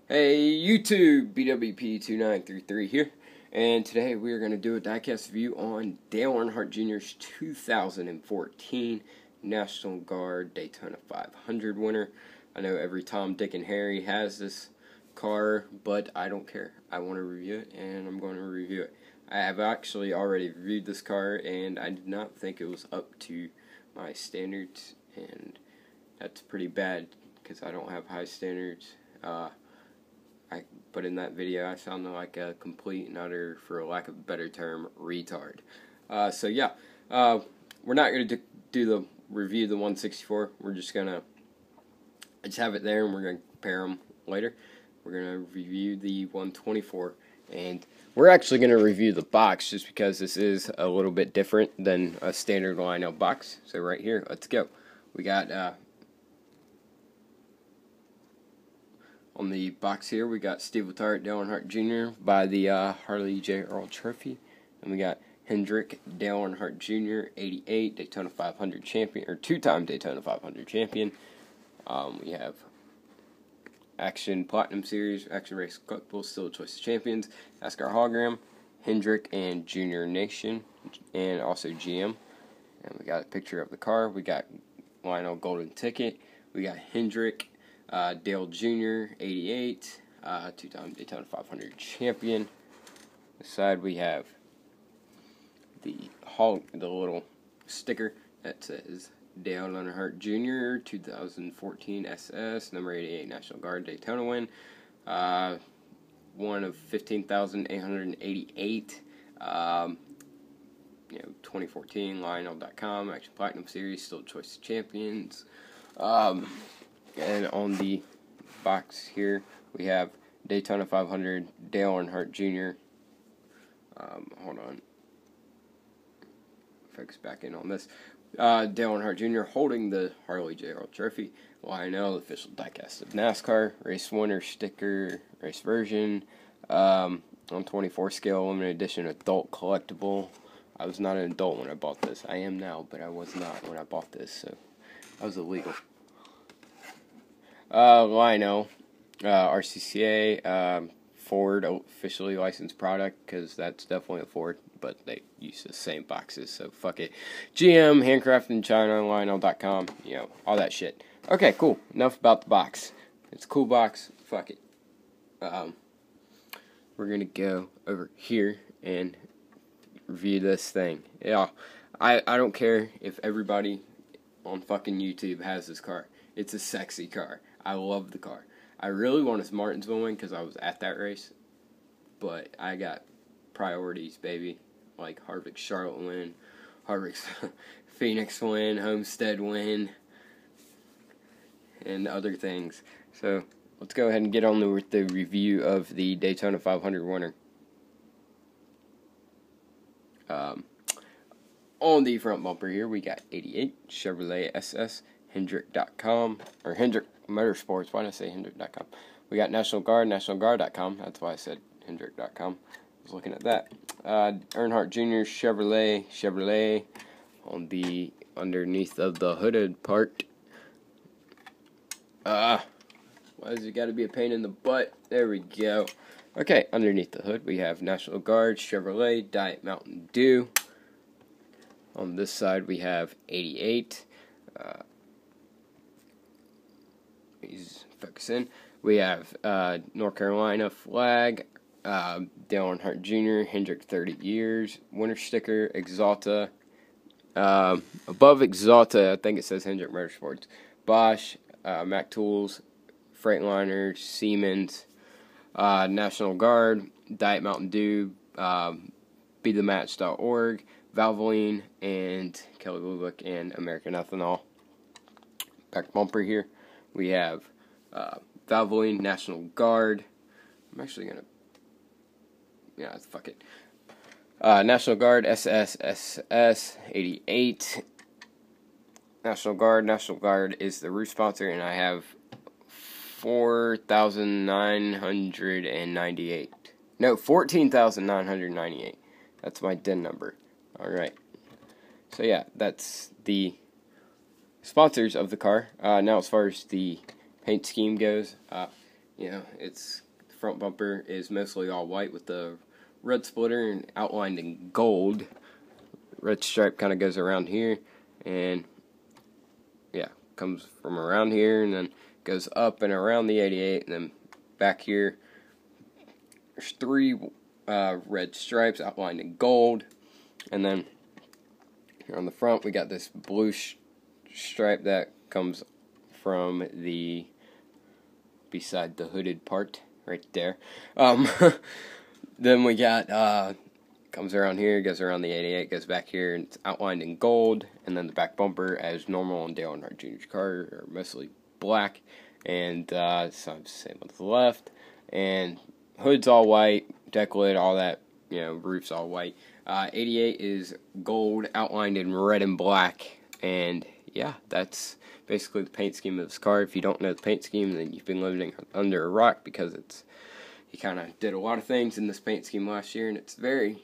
Hey YouTube, BWP2933 here, and today we are going to do a diecast review on Dale Earnhardt Jr.'s 2014 National Guard Daytona 500 winner. I know every Tom, Dick, and Harry has this car, but I don't care. I want to review it, and I'm going to review it. I have actually already reviewed this car, and I did not think it was up to my standards, and that's pretty bad because I don't have high standards. But in that video, I sounded like a complete and utter, for lack of a better term, retard. So yeah, we're not going to do the review of the 164. We're just going to have it there, and we're going to compare them later. We're going to review the 124, and we're actually going to review the box just because this is a little bit different than a standard lineup box. So right here, let's go. We got on the box here, we got Steve Letarte, Dale Earnhardt Jr. by the Harley J. Earl Trophy. And we got Hendrick Dale Earnhardt Jr., 88, Daytona 500 champion, or two-time Daytona 500 champion. We have Action Platinum Series, Action Race Collectibles, still Choice of Champions, NASCAR Hologram, Hendrick and Junior Nation, and also GM. And we got a picture of the car. We got Lionel Golden Ticket. We got Hendrick Dale Jr., 88, two-time Daytona 500 champion. This side we have the little sticker that says Dale Earnhardt Jr., 2014 SS, number 88 National Guard Daytona win. One of 15,888. 2014 Lionel.com, Action Platinum Series, still Choice of Champions. And on the box here, we have Daytona 500, Dale Earnhardt Jr. Hold on. Focus back in on this. Dale Earnhardt Jr. holding the Harley J. Earl Trophy. Lionel, official diecast of NASCAR. Race winner sticker, race version. On 24 scale, limited edition adult collectible. I was not an adult when I bought this. I am now, but I was not when I bought this, so that was illegal. Lionel, RCCA, Ford officially licensed product, because that's definitely a Ford, but they use the same boxes, so fuck it. GM, handcrafted in China, Lionel.com, all that shit. Okay, cool. Enough about the box. It's a cool box. Fuck it. We're gonna go over here and review this thing. Yeah, I don't care if everybody on fucking YouTube has this car. It's a sexy car. I love the car. I really want a Martinsville win because I was at that race, but I got priorities, baby. Like Harvick's Charlotte win, Harvick's Phoenix win, Homestead win, and other things. So let's go ahead and get on with the review of the Daytona 500 winner. On the front bumper here, we got 88 Chevrolet SS, Hendrick.com, or Hendrick Motorsports. Why did I say Hendrick.com? We got National Guard, NationalGuard.com. That's why I said Hendrick.com. I was looking at that. Earnhardt Jr. Chevrolet on the underneath of the hooded part. Why does it got to be a pain in the butt? There we go. Okay, underneath the hood we have National Guard, Chevrolet, Diet Mountain Dew. On this side we have 88. He's focusing. We have North Carolina flag, Dale Earnhardt Jr., Hendrick 30 years, winter sticker, Exalta. Above Exalta, I think it says Hendrick Motorsports. Bosch, Mac Tools, Freightliner, Siemens, National Guard, Diet Mountain Dew, BeTheMatch.org, Valvoline, and Kelly Blue Book, and American Ethanol. Back bumper here, we have Valvoline, National Guard. I'm actually gonna, fuck it. National Guard, SSSS 88. National Guard is the roof sponsor, and I have 4,998. No, 14,998. That's my DIN number. Alright. So yeah, that's the sponsors of the car. Now as far as the paint scheme goes, you know, the front bumper is mostly all white with the red splitter and outlined in gold. Red stripe kind of goes around here, and yeah, comes from around here and then goes up and around the 88, and then back here there's 3 red stripes outlined in gold, and then here on the front we got this blue stripe that comes from the beside the hooded part right there. Then we got comes around here, goes around the 88, goes back here, and it's outlined in gold. And then the back bumper, as normal on Dale Earnhardt Jr.'s car, are mostly black. And so I'm the same with the left. And hood's all white, deck lid, all that, you know, roof's all white. 88 is gold, outlined in red and black. And yeah, that's basically the paint scheme of this car. If you don't know the paint scheme, then you've been living under a rock, because he kind of did a lot of things in this paint scheme last year, and it's very.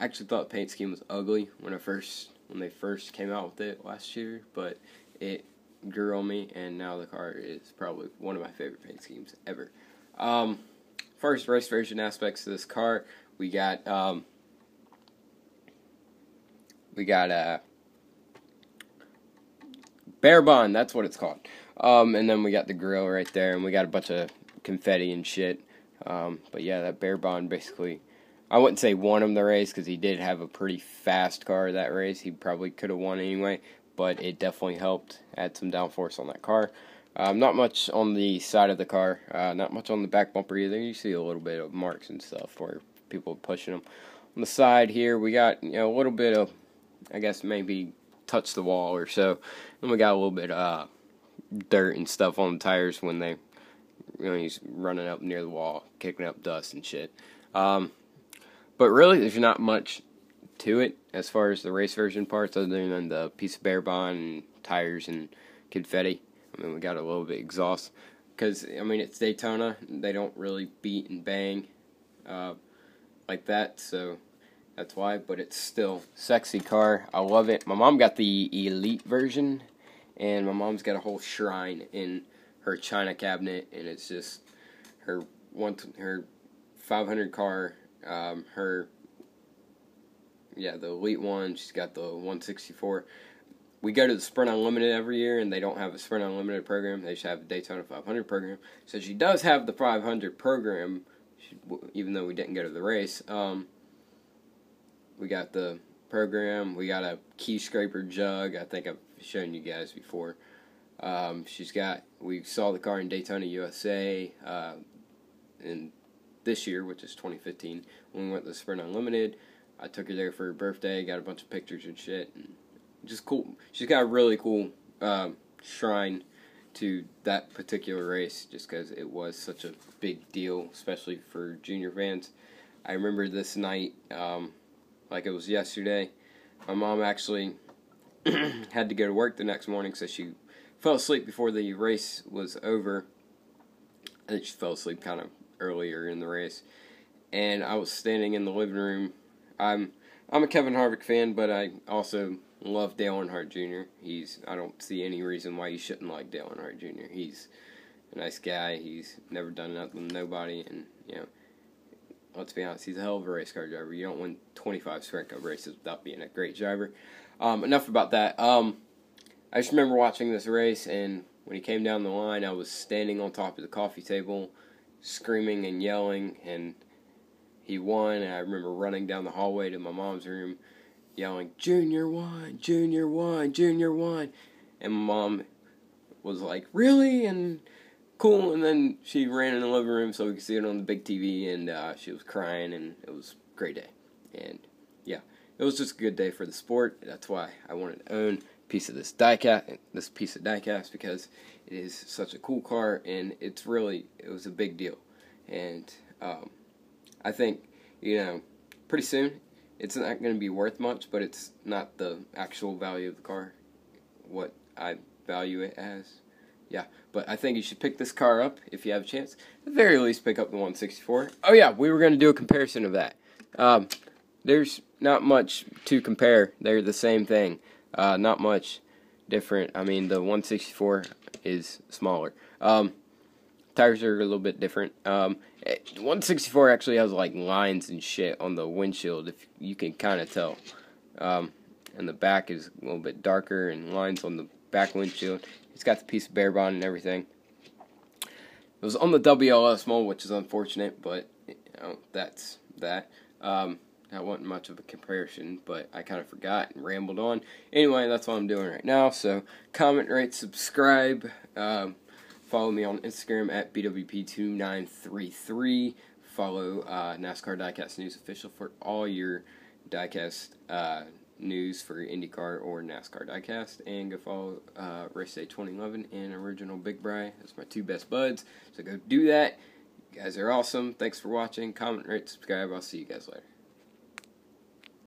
I actually thought the paint scheme was ugly when they first came out with it last year, but it grew on me, and now the car is probably one of my favorite paint schemes ever. First race version aspects of this car, we got Bear Bond, that's what it's called. And then we got the grill right there, and we got a bunch of confetti and shit. But yeah, that Bear Bond basically, I wouldn't say won him the race, because he did have a pretty fast car that race. He probably could have won anyway, but it definitely helped add some downforce on that car. Not much on the side of the car, not much on the back bumper either. You see a little bit of marks and stuff where people are pushing them. On the side here, we got, you know, a little bit of, I guess maybe touch the wall or so. And we got a little bit of dirt and stuff on the tires when they, you know, he's running up near the wall, kicking up dust and shit. But really, there's not much to it as far as the race version parts, other than the piece of Bear Bond and tires and confetti. I mean, we got a little bit of exhaust, because, I mean, it's Daytona. They don't really beat and bang like that, so that's why. But it's still sexy car. I love it. My mom got the Elite version, and my mom's got a whole shrine in her china cabinet, and it's just her 500 car. The Elite one. She's got the 164. We go to the Sprint Unlimited every year, and they don't have a Sprint Unlimited program. They just have a Daytona 500 program. So she does have the 500 program, even though we didn't go to the race. We got the program. We got a key scraper jug. I think I've shown you guys before. We saw the car in Daytona, USA, in this year, which is 2015, when we went to the Sprint Unlimited. I took her there for her birthday, got a bunch of pictures and shit, and just cool. She's got a really cool shrine to that particular race, just because it was such a big deal, especially for junior fans. I remember this night, like it was yesterday. My mom actually had to go to work the next morning, so she fell asleep before the race was over. I think she fell asleep kind of earlier in the race, and I was standing in the living room. I'm a Kevin Harvick fan, but I also love Dale Earnhardt Jr. I don't see any reason why you shouldn't like Dale Earnhardt Jr. He's a nice guy. He's never done nothing with nobody, and, you know, let's be honest, he's a hell of a race car driver. You don't win 25 Sprint Cup races without being a great driver. Enough about that. I just remember watching this race, and when he came down the line, I was standing on top of the coffee table, screaming and yelling, and he won. And I remember running down the hallway to my mom's room, yelling, "Junior won, Junior won, Junior won." And my mom was like, "Really?" And cool. And then she ran in the living room so we could see it on the big TV, and she was crying, and it was a great day. And yeah, it was just a good day for the sport. That's why I wanted to own a piece of this diecast, because it is such a cool car, and it was a big deal. And I think, you know, pretty soon it's not going to be worth much, but it's not the actual value of the car, what I value it as. Yeah, but I think you should pick this car up if you have a chance. At the very least, pick up the 164. Oh yeah, we were going to do a comparison of that. There's not much to compare. They're the same thing. Not much different. I mean, the 164 is smaller. Tires are a little bit different. 164 actually has like lines and shit on the windshield, if you can kind of tell. And the back is a little bit darker and lines on the back windshield. It's got the piece of bare bond and everything. It was on the WLS mold, which is unfortunate, but you know, that's that. That wasn't much of a comparison, but I kind of forgot and rambled on. Anyway, that's what I'm doing right now. So comment, rate, subscribe. Follow me on Instagram at BWP2933. Follow NASCAR Diecast News Official for all your diecast news for IndyCar or NASCAR Diecast, and go follow Race Day 2011 and Original Big Bry. That's my two best buds, so go do that. You guys are awesome. Thanks for watching. Comment, rate, subscribe. I'll see you guys later.